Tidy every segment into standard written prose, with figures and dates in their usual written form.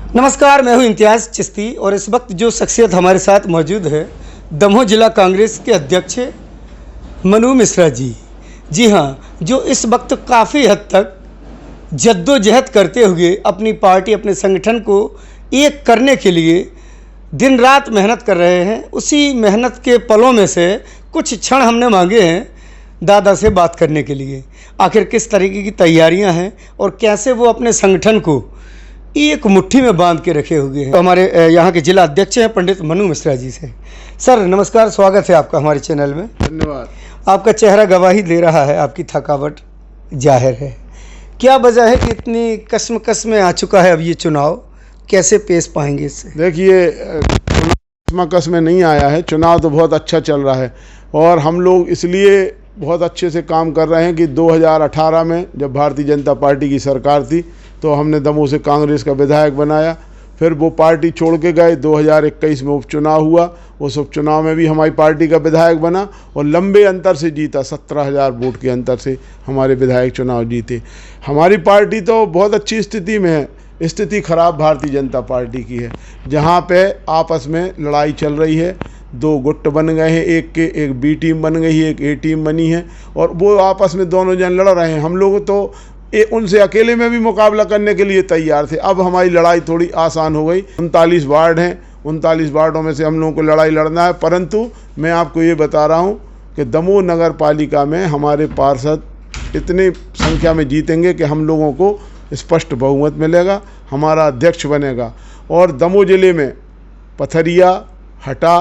नमस्कार, मैं हूं इम्तियाज़ चिश्ती और इस वक्त जो शख्सियत हमारे साथ मौजूद है दमोह जिला कांग्रेस के अध्यक्ष मनु मिश्रा जी। जी हाँ, जो इस वक्त काफ़ी हद तक जद्दोजहद करते हुए अपनी पार्टी, अपने संगठन को एक करने के लिए दिन रात मेहनत कर रहे हैं। उसी मेहनत के पलों में से कुछ क्षण हमने मांगे हैं दादा से बात करने के लिए। आखिर किस तरीके की तैयारियां हैं और कैसे वो अपने संगठन को एक मुट्ठी में बांध के रखे हुए हैं। तो हमारे यहाँ के जिला अध्यक्ष हैं पंडित मनु मिश्रा जी से। सर नमस्कार, स्वागत है आपका हमारे चैनल में। धन्यवाद। आपका चेहरा गवाही दे रहा है, आपकी थकावट जाहिर है। क्या वजह है कि इतनी कश्मकश में आ चुका है अब ये चुनाव, कैसे पेश पाएंगे इससे? देखिए, कश्मकश में नहीं आया है, चुनाव तो बहुत अच्छा चल रहा है और हम लोग इसलिए बहुत अच्छे से काम कर रहे हैं कि 2018 में जब भारतीय जनता पार्टी की सरकार थी तो हमने दमोह से कांग्रेस का विधायक बनाया। फिर वो पार्टी छोड़ के गए, 2021 में उपचुनाव हुआ, उस उपचुनाव में भी हमारी पार्टी का विधायक बना और लंबे अंतर से जीता, 17,000 वोट के अंतर से हमारे विधायक चुनाव जीते। हमारी पार्टी तो बहुत अच्छी स्थिति में है। स्थिति खराब भारतीय जनता पार्टी की है, जहाँ पे आपस में लड़ाई चल रही है। दो गुट बन गए हैं, एक बी टीम बन गई है, एक ए टीम बनी है और वो आपस में दोनों जन लड़ रहे हैं। हम लोग तो उनसे अकेले में भी मुकाबला करने के लिए तैयार थे। अब हमारी लड़ाई थोड़ी आसान हो गई। 39 वार्ड हैं, 39 वार्डों में से हम लोगों को लड़ाई लड़ना है। परंतु मैं आपको ये बता रहा हूँ कि दमोह नगर पालिका में हमारे पार्षद इतनी संख्या में जीतेंगे कि हम लोगों को स्पष्ट बहुमत मिलेगा, हमारा अध्यक्ष बनेगा। और दमोह जिले में पथरिया, हटा,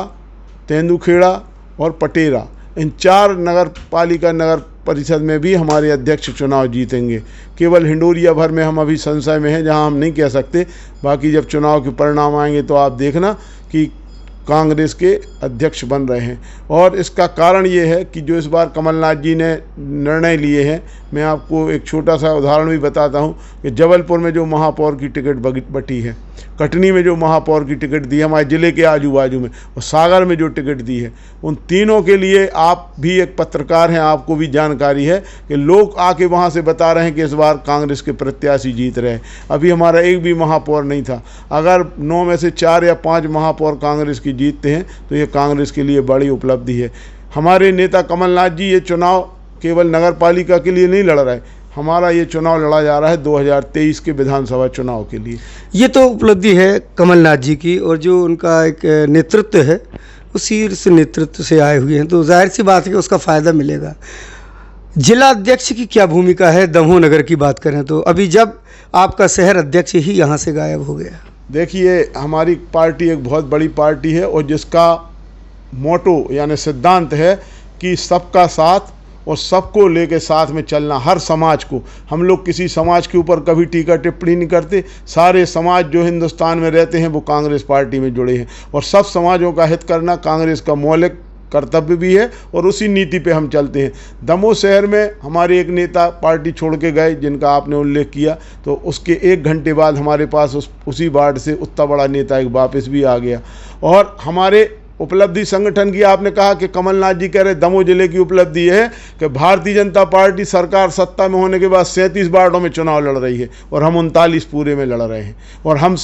तेंदुखेड़ा और पटेरा, इन 4 नगर पालिका नगर परिषद में भी हमारे अध्यक्ष चुनाव जीतेंगे। केवल हिंडोरिया भर में हम अभी संशय में हैं, जहां हम नहीं कह सकते। बाकी जब चुनाव के परिणाम आएंगे तो आप देखना कि कांग्रेस के अध्यक्ष बन रहे हैं। और इसका कारण ये है कि जो इस बार कमलनाथ जी ने निर्णय लिए हैं, मैं आपको एक छोटा सा उदाहरण भी बताता हूं कि जबलपुर में जो महापौर की टिकट बटी है, कटनी में जो महापौर की टिकट दी है हमारे ज़िले के आजू बाजू में, और सागर में जो टिकट दी है, उन तीनों के लिए आप भी एक पत्रकार हैं, आपको भी जानकारी है कि लोग आके वहाँ से बता रहे हैं कि इस बार कांग्रेस के प्रत्याशी जीत रहे हैं। अभी हमारा एक भी महापौर नहीं था। अगर 9 में से 4 या 5 महापौर कांग्रेस की जीतते हैं तो ये कांग्रेस के लिए बड़ी उपलब्धि है। हमारे नेता कमलनाथ जी ये चुनाव केवल नगर पालिका के लिए नहीं लड़ रहे, हमारा ये चुनाव लड़ा जा रहा है 2023 के विधानसभा चुनाव के लिए। ये तो उपलब्धि है कमलनाथ जी की, और जो उनका एक नेतृत्व है वो शीर्ष नेतृत्व से आए हुए हैं, तो जाहिर सी बात है कि उसका फ़ायदा मिलेगा। जिला अध्यक्ष की क्या भूमिका है दमोह नगर की बात करें तो, अभी जब आपका शहर अध्यक्ष ही यहाँ से गायब हो गया? देखिए, हमारी पार्टी एक बहुत बड़ी पार्टी है और जिसका मोटो यानी सिद्धांत है कि सबका साथ और सबको लेके साथ में चलना। हर समाज को, हम लोग किसी समाज के ऊपर कभी टीका टिप्पणी नहीं करते। सारे समाज जो हिंदुस्तान में रहते हैं वो कांग्रेस पार्टी में जुड़े हैं और सब समाजों का हित करना कांग्रेस का मौलिक कर्तव्य भी है और उसी नीति पे हम चलते हैं। दमोह शहर में हमारे एक नेता पार्टी छोड़ के गए, जिनका आपने उल्लेख किया, तो उसके 1 घंटे बाद हमारे पास उसी वार्ड से उतना बड़ा नेता एक वापस भी आ गया। और हमारे उपलब्धि संगठन की आपने कहा कि कमलनाथ जी कह रहे, दमोह जिले की उपलब्धि है कि भारतीय जनता पार्टी सरकार सत्ता में होने के बाद 37 वार्डों में चुनाव लड़ रही है और हम 39 पूरे में लड़ रहे हैं। और हम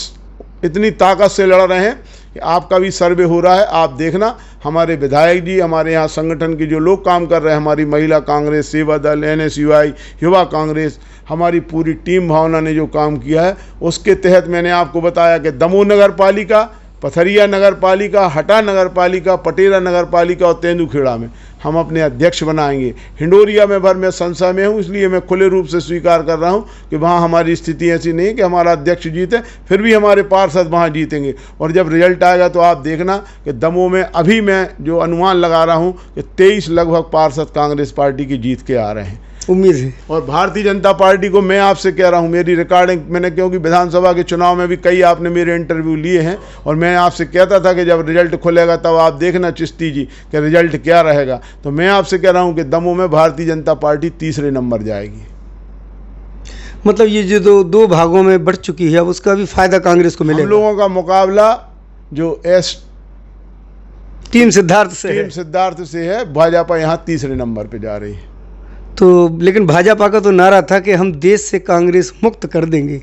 इतनी ताकत से लड़ रहे हैं कि आपका भी सर्वे हो रहा है, आप देखना। हमारे विधायक जी, हमारे यहाँ संगठन के जो लोग काम कर रहे हैं, हमारी महिला कांग्रेस, सेवा दल, NSUI, युवा कांग्रेस, हमारी पूरी टीम भावना ने जो काम किया है, उसके तहत मैंने आपको बताया कि दमोह नगर पालिका, पथरिया नगर पालिका, हटा नगर पालिका, पटेरा नगर पालिका और तेंदुखेड़ा में हम अपने अध्यक्ष बनाएंगे। हिंडोरिया में भर मैं संशय में हूँ, इसलिए मैं खुले रूप से स्वीकार कर रहा हूँ कि वहाँ हमारी स्थिति ऐसी नहीं कि हमारा अध्यक्ष जीते, फिर भी हमारे पार्षद वहाँ जीतेंगे। और जब रिजल्ट आएगा तो आप देखना कि दमोह में अभी मैं जो अनुमान लगा रहा हूँ कि 23 लगभग पार्षद कांग्रेस पार्टी की जीत के आ रहे हैं, उम्मीद है। और भारतीय जनता पार्टी को मैं आपसे कह रहा हूं, मेरी रिकॉर्डिंग मैंने, क्योंकि विधानसभा के चुनाव में भी कई आपने मेरे इंटरव्यू लिए हैं, और मैं आपसे कहता था कि जब रिजल्ट खुलेगा तब आप देखना चिश्ती जी कि रिजल्ट क्या रहेगा। तो मैं आपसे कह रहा हूं कि दमोह में भारतीय जनता पार्टी तीसरे नंबर जाएगी। मतलब ये जो दो भागों में बढ़ चुकी है, अब उसका भी फायदा कांग्रेस को मिलेगा। हम लोगों का मुकाबला जो टीम सिद्धार्थ से है, भाजपा यहाँ तीसरे नंबर पे जा रही है। तो लेकिन भाजपा का तो नारा था कि हम देश से कांग्रेस मुक्त कर देंगे।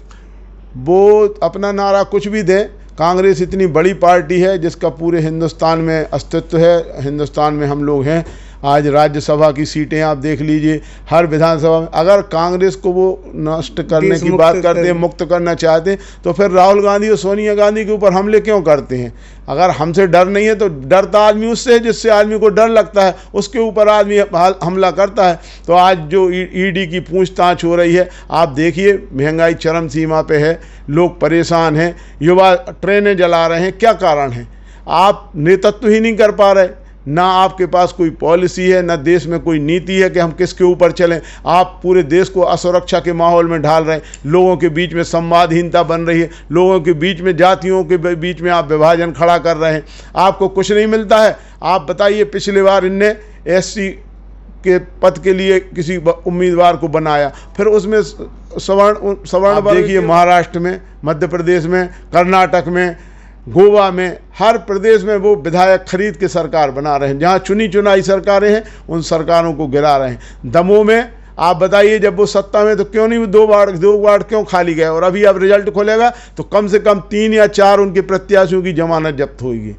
वो अपना नारा कुछ भी दें, कांग्रेस इतनी बड़ी पार्टी है जिसका पूरे हिंदुस्तान में अस्तित्व है। हिंदुस्तान में हम लोग हैं। आज राज्यसभा की सीटें आप देख लीजिए, हर विधानसभा में अगर कांग्रेस को वो नष्ट करने की बात करते हैं, मुक्त करना चाहते हैं, तो फिर राहुल गांधी और सोनिया गांधी के ऊपर हमले क्यों करते हैं? अगर हमसे डर नहीं है तो डरता आदमी उससे है जिससे आदमी को डर लगता है, उसके ऊपर आदमी हमला करता है। तो आज जो ईडी की पूछताछ हो रही है, आप देखिए महंगाई चरम सीमा पे है, लोग परेशान हैं, युवा ट्रेनें जला रहे हैं। क्या कारण है? आप नेतृत्व ही नहीं कर पा रहे, ना आपके पास कोई पॉलिसी है, ना देश में कोई नीति है कि हम किसके ऊपर चलें। आप पूरे देश को असुरक्षा के माहौल में ढाल रहे हैं, लोगों के बीच में संवादहीनता बन रही है, लोगों के बीच में, जातियों के बीच में आप विभाजन खड़ा कर रहे हैं। आपको कुछ नहीं मिलता है। आप बताइए, पिछली बार इनने एससी के पद के लिए किसी उम्मीदवार को बनाया, फिर उसमें सवर्ण देखिए, महाराष्ट्र में, मध्य प्रदेश में, कर्नाटक में, गोवा में, हर प्रदेश में वो विधायक खरीद के सरकार बना रहे हैं। जहाँ चुनी चुनाई सरकारें हैं उन सरकारों को गिरा रहे हैं। दमोह में आप बताइए, जब वो सत्ता में तो क्यों नहीं दो वार्ड क्यों खाली गए? और अभी अब रिजल्ट खुलेगा तो कम से कम 3 या 4 उनके प्रत्याशियों की जमानत जब्त होगी।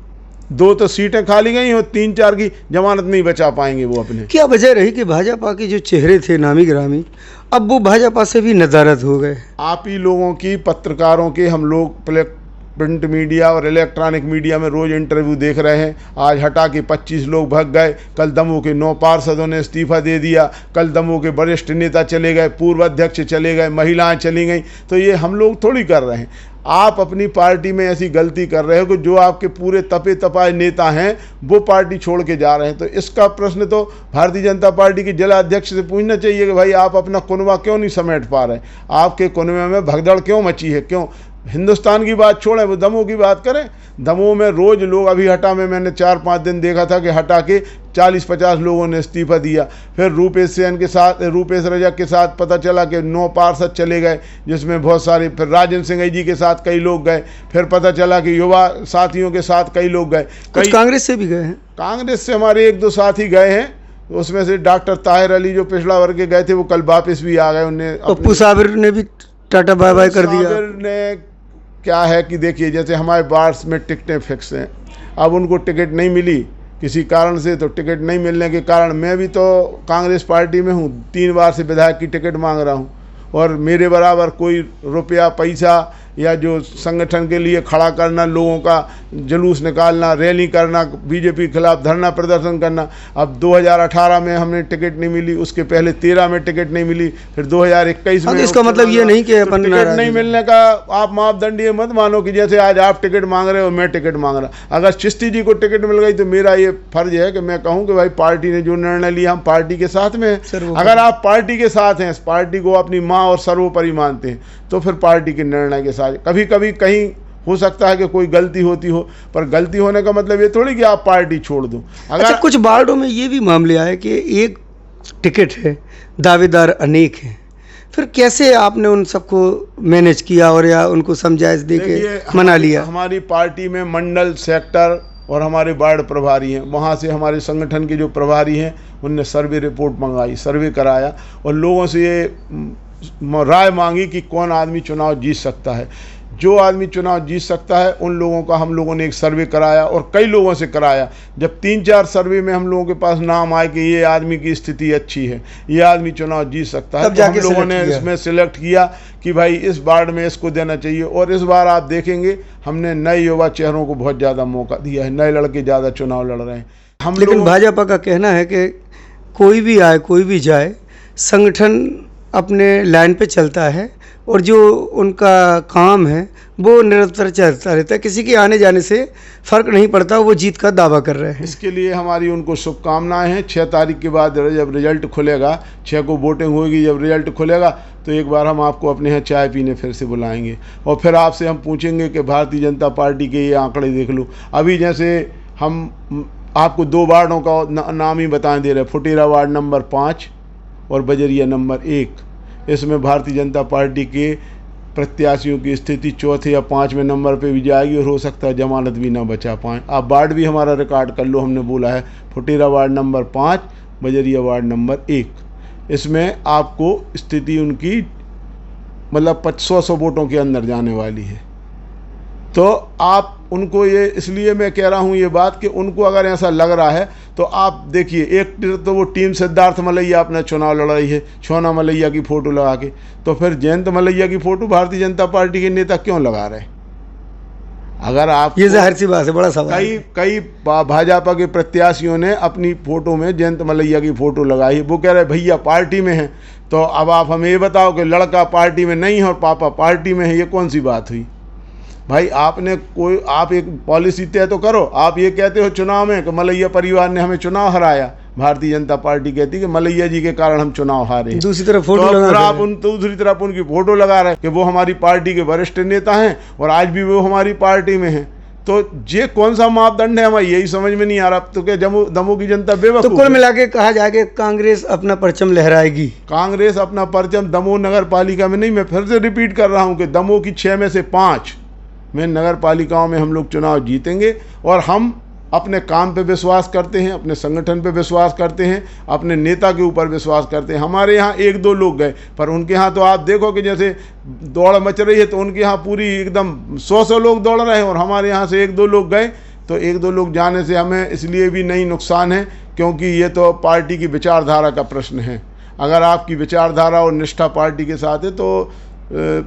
2 तो सीटें खाली गई और 3-4 की जमानत नहीं बचा पाएंगे वो अपने। क्या वजह रही कि भाजपा के जो चेहरे थे नामी गिरामी, अब वो भाजपा से भी नदारद हो गए? आप ही लोगों की, पत्रकारों के, हम लोग प्रिंट मीडिया और इलेक्ट्रॉनिक मीडिया में रोज़ इंटरव्यू देख रहे हैं। आज हटा के 25 लोग भाग गए, कल दमोह के 9 पार्षदों ने इस्तीफा दे दिया, कल दमोह के वरिष्ठ नेता चले गए, पूर्व अध्यक्ष चले गए, महिलाएं चली गई। तो ये हम लोग थोड़ी कर रहे हैं। आप अपनी पार्टी में ऐसी गलती कर रहे हो कि जो आपके पूरे तपे तपाए नेता हैं वो पार्टी छोड़ के जा रहे हैं। तो इसका प्रश्न तो भारतीय जनता पार्टी के जिला अध्यक्ष से पूछना चाहिए कि भाई आप अपना कुनबा क्यों नहीं समेट पा रहे? आपके कुनबे में भगदड़ क्यों मची है? क्यों? हिंदुस्तान की बात छोड़ें, वो दमोह की बात करें। दमोह में रोज़ लोग, अभी हटा में मैंने 4-5 दिन देखा था कि हटा के 40-50 लोगों ने इस्तीफा दिया। फिर रूपेश सेन के साथ, रूपेश रजक के साथ पता चला कि 9 पार्षद चले गए, जिसमें बहुत सारे, फिर राजन सिंह जी के साथ कई लोग गए, फिर पता चला कि युवा साथियों के साथ कई लोग गए, कुछ कांग्रेस से भी गए हैं। कांग्रेस से हमारे 1-2 साथी गए हैं, उसमें से डॉक्टर ताहिर अली जो पिछड़ा वर्ग के गए थे वो कल वापस भी आ गए। उन्हें पप्पू साबिर ने भी टाटा बाय बाय कर दिया। साबिर ने क्या है कि देखिए, जैसे हमारे बार्स में टिकटें फिक्स हैं, अब उनको टिकट नहीं मिली किसी कारण से, तो टिकट नहीं मिलने के कारण मैं भी तो कांग्रेस पार्टी में हूँ, 3 बार से विधायक की टिकट मांग रहा हूँ, और मेरे बराबर कोई रुपया पैसा या जो संगठन के लिए खड़ा करना, लोगों का जुलूस निकालना, रैली करना, बीजेपी के खिलाफ धरना प्रदर्शन करना। अब 2018 में हमने टिकट नहीं मिली, उसके पहले 13 में टिकट नहीं मिली, फिर 2021 में। इसका मतलब ये नहीं कि अपन टिकट नहीं मिलने का आप मापदंड ये मत मानो कि जैसे आज आप टिकट मांग रहे हो मैं टिकट मांग रहा। अगर चिश्ती जी को टिकट मिल गई तो मेरा ये फर्ज है कि मैं कहूँ कि भाई पार्टी ने जो निर्णय लिया हम पार्टी के साथ में हैं। अगर आप पार्टी के साथ हैं, पार्टी को अपनी माँ और सर्वोपरि मानते हैं, तो फिर पार्टी के निर्णय के साथ। कभी कभी कहीं हो सकता है कि कोई गलती होती हो, पर गलती होने का मतलब ये थोड़ी कि आप पार्टी छोड़ दो। अगर अच्छा, कुछ वार्डों में ये भी मामले आए कि एक टिकट है, दावेदार अनेक हैं, फिर कैसे आपने उन सबको मैनेज किया और या उनको समझाइश दे के मना लिया? हमारी पार्टी में मंडल, सेक्टर और हमारे वार्ड प्रभारी हैं, वहाँ से हमारे संगठन के जो प्रभारी हैं उनने सर्वे रिपोर्ट मंगाई, सर्वे कराया और लोगों से ये राय मांगी कि कौन आदमी चुनाव जीत सकता है। जो आदमी चुनाव जीत सकता है उन लोगों का हम लोगों ने एक सर्वे कराया और कई लोगों से कराया। जब 3-4 सर्वे में हम लोगों के पास नाम आए कि ये आदमी की स्थिति अच्छी है, ये आदमी चुनाव जीत सकता है, तो हम लोगों ने इसमें सिलेक्ट किया कि भाई इस वार्ड में इसको देना चाहिए। और इस बार आप देखेंगे हमने नए युवा चेहरों को बहुत ज़्यादा मौका दिया है, नए लड़के ज़्यादा चुनाव लड़ रहे हैं। लेकिन भाजपा का कहना है कि कोई भी आए कोई भी जाए, संगठन अपने लाइन पे चलता है और जो उनका काम है वो निरंतर चलता रहता है, किसी के आने जाने से फ़र्क नहीं पड़ता, वो जीत का दावा कर रहे हैं। इसके लिए हमारी उनको शुभकामनाएं हैं। 6 तारीख के बाद जब रिजल्ट खुलेगा, 6 को वोटिंग होगी, जब रिजल्ट खुलेगा तो एक बार हम आपको अपने यहाँ चाय पीने फिर से बुलाएंगे और फिर आपसे हम पूछेंगे कि भारतीय जनता पार्टी के ये आंकड़े देख लो। अभी जैसे हम आपको 2 वार्डों का नाम ही बताएं दे रहे हैं, फुटेरा वार्ड नंबर 5 और बजरिया नंबर 1। इसमें भारतीय जनता पार्टी के प्रत्याशियों की स्थिति 4थे या 5वें नंबर पे भी जाएगी और हो सकता है जमानत भी ना बचा पाएँ। आप वार्ड भी हमारा रिकॉर्ड कर लो, हमने बोला है फुटेरा वार्ड नंबर 5, बजरिया वार्ड नंबर 1। इसमें आपको स्थिति उनकी मतलब 100 वोटों के अंदर जाने वाली है। तो आप उनको ये, इसलिए मैं कह रहा हूँ ये बात कि उनको अगर ऐसा लग रहा है तो आप देखिए, एक तो वो टीम सिद्धार्थ मलैया अपना चुनाव लड़ रही है सोना मलैया की फ़ोटो लगा के, तो फिर जयंत मलैया की फ़ोटो भारतीय जनता पार्टी के नेता क्यों लगा रहे हैं? अगर आप, ये जाहिर सी बात है, बड़ा सवाल है। कई भाजपा के प्रत्याशियों ने अपनी फ़ोटो में जयंत मलैया की फ़ोटो लगाई, वो कह रहे भैया पार्टी में हैं, तो अब आप हमें ये बताओ कि लड़का पार्टी में नहीं है और पापा पार्टी में है, ये कौन सी बात हुई भाई? आप एक पॉलिसी तय तो करो। आप ये कहते हो चुनाव में कि मलैया परिवार ने हमें चुनाव हराया, भारतीय जनता पार्टी कहती है कि मलैया जी के कारण हम चुनाव हारे, दूसरी तरफ फोटो तो लगा आप दूसरी तरफ उनकी फोटो लगा रहे हैं कि वो हमारी पार्टी के वरिष्ठ नेता हैं और आज भी वो हमारी पार्टी में हैं। तो ये कौन सा मापदंड है? हमें यही समझ में नहीं आ रहा। तो क्या दमोह की जनता बेवकूफ? तो कुल मिला के कहा जाए कि कांग्रेस अपना परचम लहराएगी। कांग्रेस अपना परचम दमोह नगर पालिका में नहीं, मैं फिर से रिपीट कर रहा हूँ कि दमोह की 6 में से 5 में नगर पालिकाओं में हम लोग चुनाव जीतेंगे। और हम अपने काम पे विश्वास करते हैं, अपने संगठन पे विश्वास करते हैं, अपने नेता के ऊपर विश्वास करते हैं। हमारे यहाँ 1-2 लोग गए, पर उनके यहाँ तो आप देखो कि जैसे दौड़ मच रही है, तो उनके यहाँ पूरी एकदम 100 लोग दौड़ रहे हैं, और हमारे यहाँ से 1-2 लोग गए। तो 1-2 लोग जाने से हमें इसलिए भी नहीं नुकसान है क्योंकि ये तो पार्टी की विचारधारा का प्रश्न है। अगर आपकी विचारधारा और निष्ठा पार्टी के साथ है तो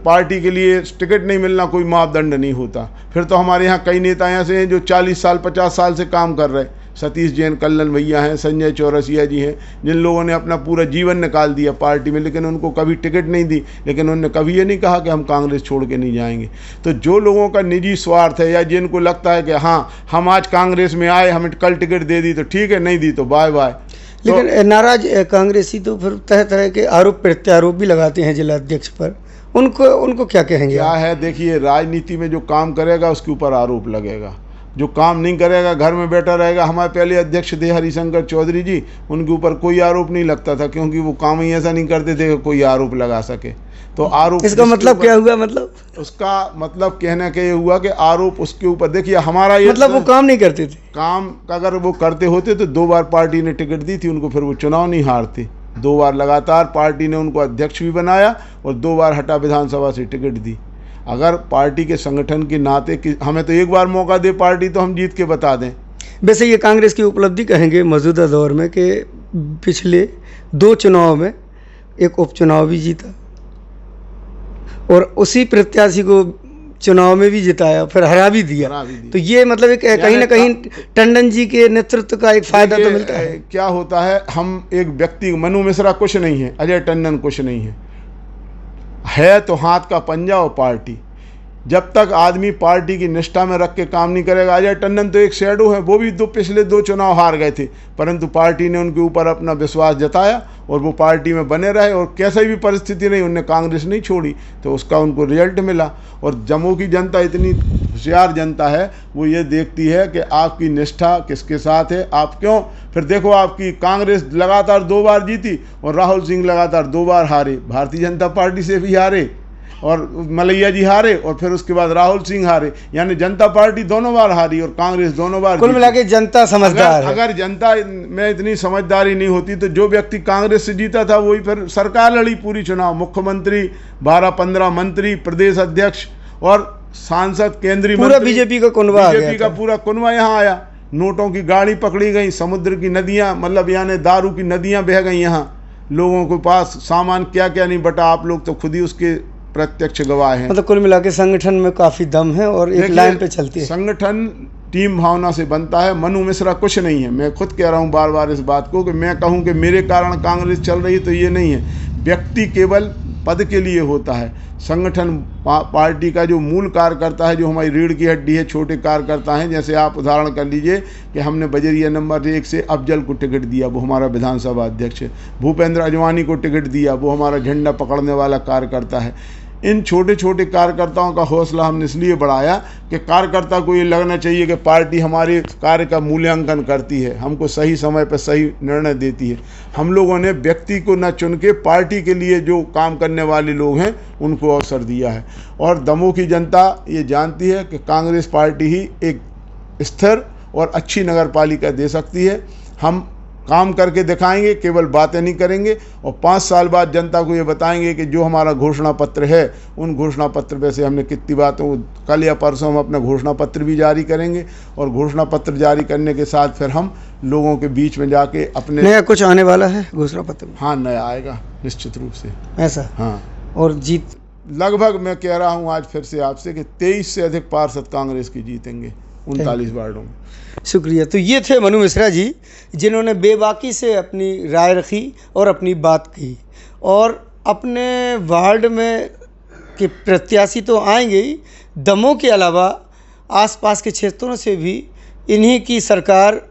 पार्टी के लिए टिकट नहीं मिलना कोई मापदंड नहीं होता। फिर तो हमारे यहाँ कई नेता ऐसे हैं जो 40 साल 50 साल से काम कर रहे हैं। सतीश जैन कल्लन भैया हैं, संजय चौरसिया जी हैं, जिन लोगों ने अपना पूरा जीवन निकाल दिया पार्टी में, लेकिन उनको कभी टिकट नहीं दी, लेकिन उन्होंने कभी ये नहीं कहा कि हम कांग्रेस छोड़ के नहीं जाएंगे। तो जो लोगों का निजी स्वार्थ है या जिनको लगता है कि हाँ हम आज कांग्रेस में आए, हमें कल टिकट दे दी तो ठीक है, नहीं दी तो बाय बाय। लेकिन नाराज कांग्रेसी तो फिर तरह तरह के आरोप प्रत्यारोप भी लगाते हैं जिला अध्यक्ष पर, उनको क्या कहेंगे? क्या है, देखिए राजनीति में जो काम करेगा उसके ऊपर आरोप लगेगा, जो काम नहीं करेगा घर में बैठा रहेगा। हमारे पहले अध्यक्ष थे हरिशंकर चौधरी जी, उनके ऊपर कोई आरोप नहीं लगता था क्योंकि वो काम ही ऐसा नहीं करते थे कि कोई आरोप लगा सके। तो आरोप, इसका मतलब क्या हुआ? मतलब उसका मतलब कहने का ये हुआ कि आरोप उसके ऊपर, देखिए हमारा ये मतलब वो काम नहीं करते थे। काम अगर वो करते होते तो 2 बार पार्टी ने टिकट दी थी उनको, फिर वो चुनाव नहीं हारते। 2 बार लगातार पार्टी ने उनको अध्यक्ष भी बनाया और 2 बार हटा विधानसभा से टिकट दी। अगर पार्टी के संगठन के नाते कि हमें तो एक बार मौका दे पार्टी तो हम जीत के बता दें। वैसे ये कांग्रेस की उपलब्धि कहेंगे मौजूदा दौर में कि पिछले 2 चुनाव में एक उपचुनाव भी जीता और उसी प्रत्याशी को चुनाव में भी जिताया, फिर हरा भी दिया। तो ये मतलब एक कहीं ना कहीं टंडन जी के नेतृत्व का एक फायदा तो मिलता है। क्या होता है, हम एक व्यक्ति, मनु मिश्रा कुछ नहीं है, अजय टंडन कुछ नहीं है तो हाथ का पंजा और पार्टी। जब तक आदमी पार्टी की निष्ठा में रख के काम नहीं करेगा, अजय टंडन तो एक शैडो है, वो भी पिछले 2 चुनाव हार गए थे, परंतु पार्टी ने उनके ऊपर अपना विश्वास जताया और वो पार्टी में बने रहे और कैसे भी परिस्थिति रही उन्होंने कांग्रेस नहीं छोड़ी, तो उसका उनको रिजल्ट मिला। और जम्मू की जनता इतनी होशियार जनता है, वो ये देखती है कि आपकी निष्ठा किसके साथ है, आप क्यों। फिर देखो आपकी कांग्रेस लगातार 2 बार जीती और राहुल सिंह लगातार 2 बार हारे, भारतीय जनता पार्टी से भी हारे और मलैया जी हारे और फिर उसके बाद राहुल सिंह हारे, यानी जनता पार्टी दोनों बार हारी और कांग्रेस दोनों बार। कुल मिला के जनता समझदार है। अगर जनता में इतनी समझदारी नहीं होती तो जो व्यक्ति कांग्रेस से जीता था वही फिर सरकार लड़ी पूरी चुनाव, मुख्यमंत्री, 12-15 मंत्री, प्रदेश अध्यक्ष और सांसद, केंद्रीय पूरा बीजेपी का कुनबा आ गया, बीजेपी का पूरा कुनबा यहाँ आया। नोटों की गाड़ी पकड़ी गई, समुद्र की नदियाँ, मतलब यानी दारू की नदियाँ बह गई यहाँ, लोगों के पास सामान क्या क्या नहीं बटा, आप लोग तो खुद ही उसके प्रत्यक्ष गवाह हैं। मतलब कुल मिला के संगठन में काफ़ी दम है और एक लाइन पे चलती है। संगठन टीम भावना से बनता है। मनु मिश्रा कुछ नहीं है, मैं खुद कह रहा हूँ बार बार इस बात को कि मैं कहूँ कि मेरे कारण कांग्रेस चल रही है तो ये नहीं है। व्यक्ति केवल पद के लिए होता है, संगठन पार्टी का जो मूल कार्यकर्ता है, जो हमारी रीढ़ की हड्डी है, छोटे कार्यकर्ता हैं। जैसे आप उदाहरण कर लीजिए कि हमने बजरिया नंबर 1 से अफजल को टिकट दिया, वो हमारा विधानसभा अध्यक्ष है। भूपेंद्र अजवानी को टिकट दिया, वो हमारा झंडा पकड़ने वाला कार्यकर्ता है। इन छोटे छोटे कार्यकर्ताओं का हौसला हमने इसलिए बढ़ाया कि कार्यकर्ता को ये लगना चाहिए कि पार्टी हमारे कार्य का मूल्यांकन करती है, हमको सही समय पर सही निर्णय देती है। हम लोगों ने व्यक्ति को न चुन के पार्टी के लिए जो काम करने वाले लोग हैं उनको अवसर दिया है। और दमोह की जनता ये जानती है कि कांग्रेस पार्टी ही एक स्थिर और अच्छी नगर पालिका दे सकती है। हम काम करके दिखाएंगे, केवल बातें नहीं करेंगे। और 5 साल बाद जनता को ये बताएंगे कि जो हमारा घोषणा पत्र है, उन घोषणा पत्र पे से हमने कितनी बातों, कल या परसों हम अपना घोषणा पत्र भी जारी करेंगे। और घोषणा पत्र जारी करने के साथ फिर हम लोगों के बीच में जाके अपने नया कुछ आने वाला है घोषणा पत्र में? हाँ, नया आएगा निश्चित रूप से। ऐसा? हाँ, और जीत लगभग मैं कह रहा हूँ आज फिर से आपसे कि 23 से अधिक पार्षद कांग्रेस की जीतेंगे 39 वार्डों में। शुक्रिया। तो ये थे मनु मिश्रा जी, जिन्होंने बेबाकी से अपनी राय रखी और अपनी बात की। और अपने वार्ड में के प्रत्याशी तो आएंगे ही, दमोह के अलावा आसपास के क्षेत्रों से भी इन्हीं की सरकार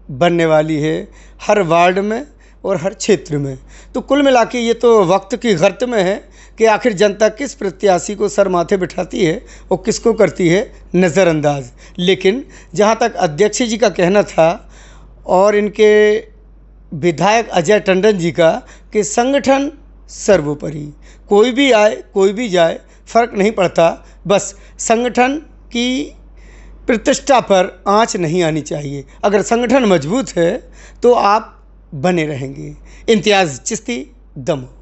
बनने वाली है, हर वार्ड में और हर क्षेत्र में। तो कुल मिला के ये तो वक्त की गर्त में है कि आखिर जनता किस प्रत्याशी को सर माथे बिठाती है और किसको करती है नज़रअंदाज। लेकिन जहाँ तक अध्यक्ष जी का कहना था और इनके विधायक अजय टंडन जी का कि संगठन सर्वोपरि, कोई भी आए कोई भी जाए फ़र्क नहीं पड़ता, बस संगठन की प्रतिष्ठा पर आंच नहीं आनी चाहिए। अगर संगठन मजबूत है तो आप बने रहेंगे। इम्तियाज़ चिश्ती, दमोह।